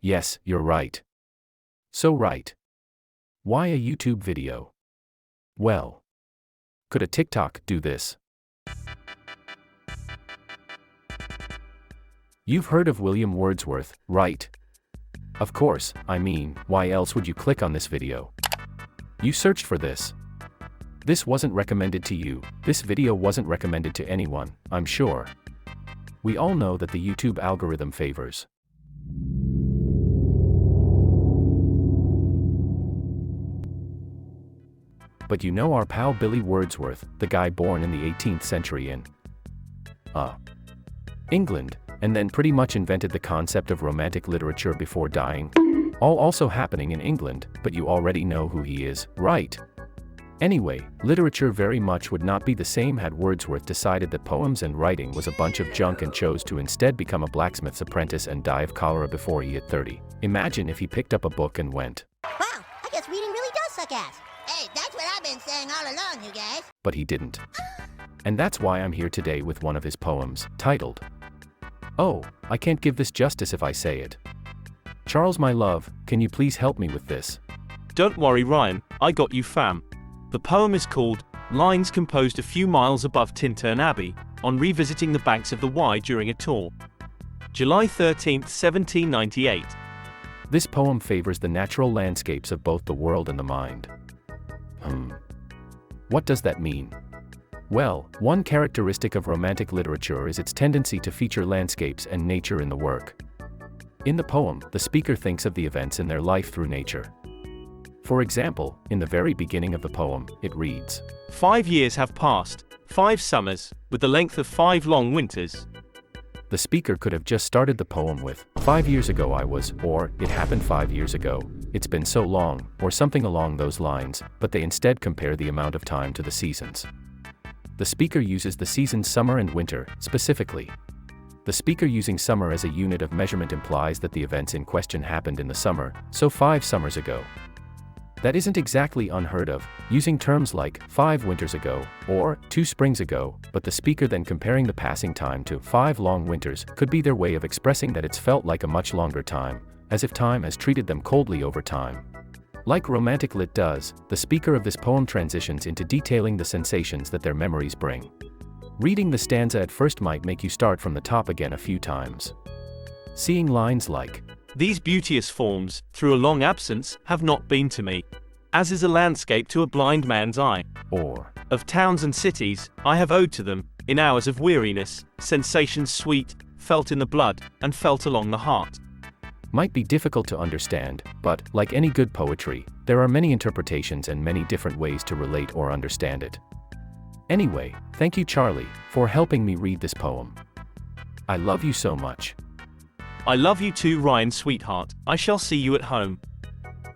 Yes, you're right. So right. Why a YouTube video? Well, could a TikTok do this? You've heard of William Wordsworth, right? Of course, I mean, why else would you click on this video? You searched for this. This wasn't recommended to you, this video wasn't recommended to anyone, I'm sure. We all know that the YouTube algorithm favors. But you know our pal Billy Wordsworth, the guy born in the 18th century in England, and then pretty much invented the concept of romantic literature before dying. All also happening in England, but you already know who he is, right? Anyway, literature very much would not be the same had Wordsworth decided that poems and writing was a bunch of junk and chose to instead become a blacksmith's apprentice and die of cholera before he hit 30. Imagine if he picked up a book and went, "Wow, I guess reading really does suck ass." Hey, that's what I've been saying all along, you guys. But he didn't. And that's why I'm here today with one of his poems, titled, "Oh, I can't give this justice if I say it." Charles, my love, can you please help me with this? Don't worry, Ryan, I got you, fam. The poem is called Lines Composed a Few Miles Above Tintern Abbey, on revisiting the banks of the Wye during a tour. July 13, 1798. This poem favors the natural landscapes of both the world and the mind. What does that mean? Well, one characteristic of romantic literature is its tendency to feature landscapes and nature in the work. In the poem, the speaker thinks of the events in their life through nature. For example, in the very beginning of the poem, it reads, 5 years have passed, 5 summers, with the length of 5 long winters. The speaker could have just started the poem with, 5 years ago I was, or, it happened 5 years ago, it's been so long, or something along those lines, but they instead compare the amount of time to the seasons. The speaker uses the seasons summer and winter, specifically. The speaker using summer as a unit of measurement implies that the events in question happened in the summer, so 5 summers ago. That isn't exactly unheard of, using terms like 5 winters ago, or 2 springs ago, but the speaker then comparing the passing time to 5 long winters could be their way of expressing that it's felt like a much longer time, as if time has treated them coldly over time. Like romantic lit does, the speaker of this poem transitions into detailing the sensations that their memories bring. Reading the stanza at first might make you start from the top again a few times. Seeing lines like, These beauteous forms, through a long absence, have not been to me, as is a landscape to a blind man's eye. or, Of towns and cities, I have owed to them, in hours of weariness, sensations sweet, felt in the blood, and felt along the heart. might be difficult to understand, but, like any good poetry, there are many interpretations and many different ways to relate or understand it. Anyway, thank you, Charlie, for helping me read this poem. I love you so much. I love you too, Ryan, sweetheart. I shall see you at home.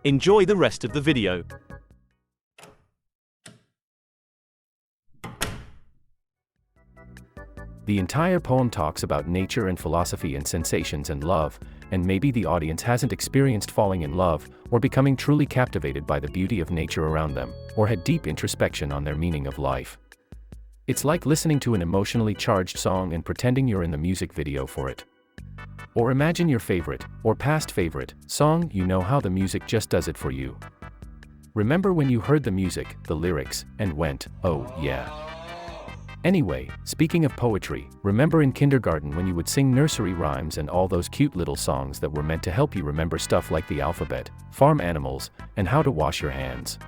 Enjoy the rest of the video. The entire poem talks about nature and philosophy and sensations and love, and maybe the audience hasn't experienced falling in love, or becoming truly captivated by the beauty of nature around them, or had deep introspection on their meaning of life. It's like listening to an emotionally charged song and pretending you're in the music video for it. Or imagine your favorite, or past favorite, song, you know how the music just does it for you. Remember when you heard the music, the lyrics, and went, oh yeah. Anyway, speaking of poetry, remember in kindergarten when you would sing nursery rhymes and all those cute little songs that were meant to help you remember stuff like the alphabet, farm animals, and how to wash your hands?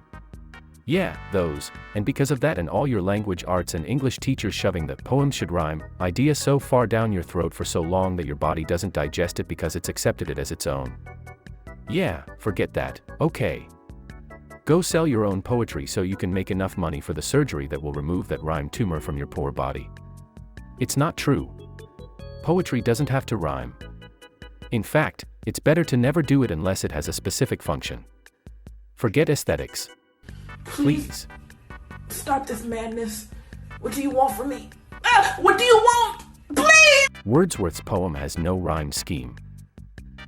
Yeah, those, and because of that and all your language arts and English teachers shoving the poems should rhyme idea so far down your throat for so long that your body doesn't digest it because it's accepted it as its own. Yeah, forget that, okay. Go sell your own poetry so you can make enough money for the surgery that will remove that rhyme tumor from your poor body. It's not true. Poetry doesn't have to rhyme. In fact, it's better to never do it unless it has a specific function. Forget aesthetics. Please. Stop this madness. What do you want from me? What do you want? Please! Wordsworth's poem has no rhyme scheme.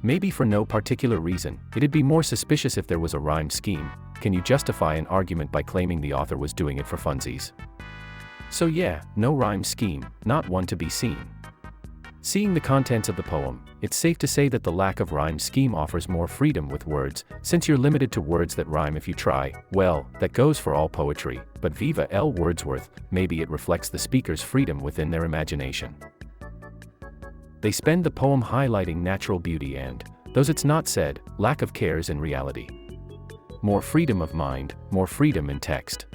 Maybe for no particular reason, it'd be more suspicious if there was a rhyme scheme. Can you justify an argument by claiming the author was doing it for funsies? So yeah, no rhyme scheme, not one to be seen. Seeing the contents of the poem, it's safe to say that the lack of rhyme scheme offers more freedom with words, since you're limited to words that rhyme if you try. Well, that goes for all poetry, but viva L. Wordsworth, maybe it reflects the speaker's freedom within their imagination. They spend the poem highlighting natural beauty and, though it's not said, lack of cares in reality. More freedom of mind, more freedom in text.